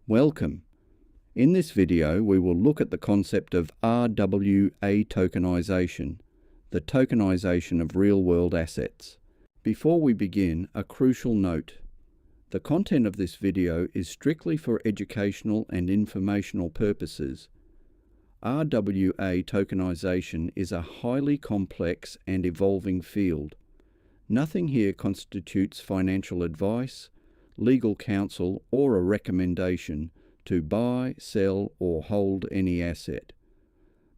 Welcome. In this video, we will look at the concept of RWA Tokenization, the tokenization of real-world assets. Before we begin, a crucial note. The content of this video is strictly for educational and informational purposes. RWA tokenization is a highly complex and evolving field. Nothing here constitutes financial advice, legal counsel, or a recommendation to buy, sell, or hold any asset.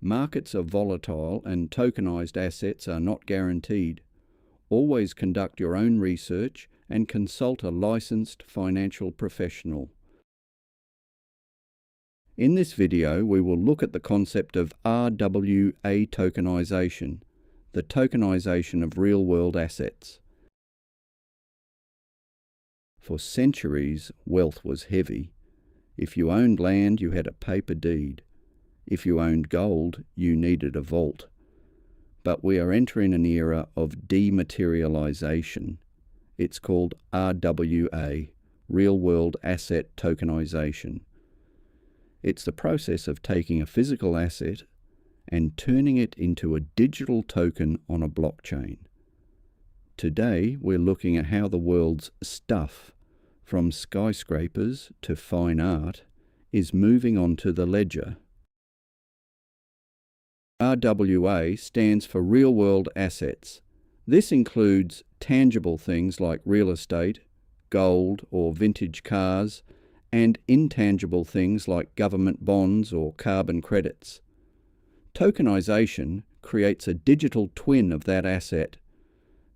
Markets are volatile and tokenized assets are not guaranteed. Always conduct your own research and consult a licensed financial professional. In this video, we will look at the concept of RWA tokenization, the tokenization of real-world assets. For centuries, wealth was heavy. If you owned land, you had a paper deed. If you owned gold, you needed a vault. But we are entering an era of dematerialization. It's called RWA, Real-World Asset Tokenization. It's the process of taking a physical asset and turning it into a digital token on a blockchain. Today, we're looking at how the world's stuff, from skyscrapers to fine art, is moving onto the ledger. RWA stands for real-world assets. This includes tangible things like real estate, gold or vintage cars, and intangible things like government bonds or carbon credits. Tokenization creates a digital twin of that asset.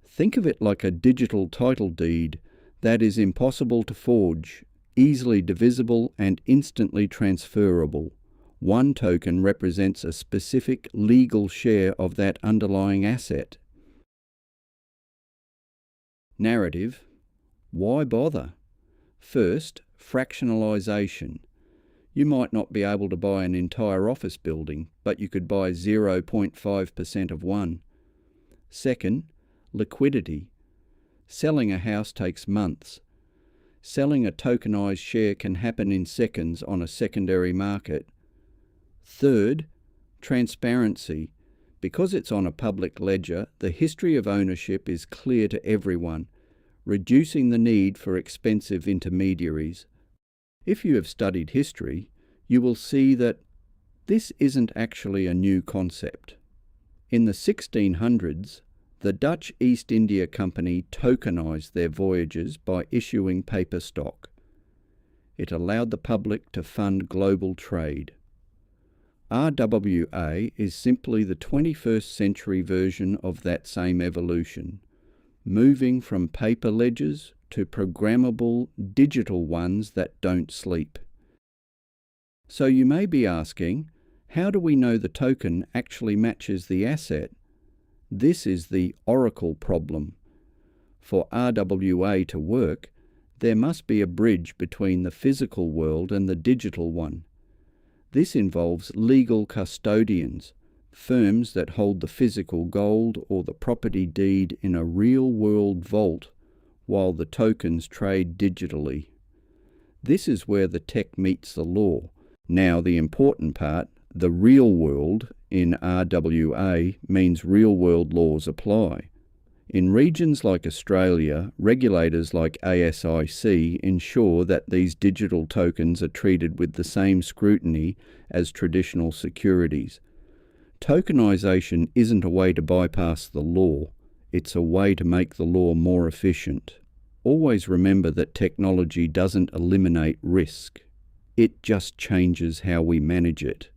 Think of it like a digital title deed that is impossible to forge, easily divisible and instantly transferable. One token represents a specific legal share of that underlying asset. Narrative. Why bother? First, fractionalization. You might not be able to buy an entire office building, but you could buy 0.5% of one. Second, liquidity. Selling a house takes months. Selling a tokenized share can happen in seconds on a secondary market. Third, transparency. Because it's on a public ledger, the history of ownership is clear to everyone, reducing the need for expensive intermediaries. If you have studied history, you will see that this isn't actually a new concept. In the 1600s, the Dutch East India Company tokenized their voyages by issuing paper stock. It allowed the public to fund global trade. RWA is simply the 21st century version of that same evolution, moving from paper ledgers to programmable digital ones that don't sleep. So you may be asking, how do we know the token actually matches the asset? This is the oracle problem. For RWA to work, there must be a bridge between the physical world and the digital one. This involves legal custodians, firms that hold the physical gold or the property deed in a real-world vault while the tokens trade digitally. This is where the tech meets the law. Now the important part, the real world in RWA means real-world laws apply. In regions like Australia, regulators like ASIC ensure that these digital tokens are treated with the same scrutiny as traditional securities. Tokenization isn't a way to bypass the law, it's a way to make the law more efficient. Always remember that technology doesn't eliminate risk, it just changes how we manage it.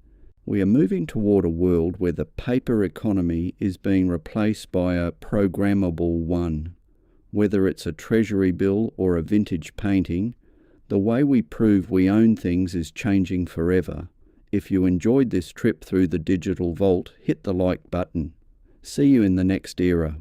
We are moving toward a world where the paper economy is being replaced by a programmable one. Whether it's a treasury bill or a vintage painting, the way we prove we own things is changing forever. If you enjoyed this trip through the digital vault, hit the like button. See you in the next era.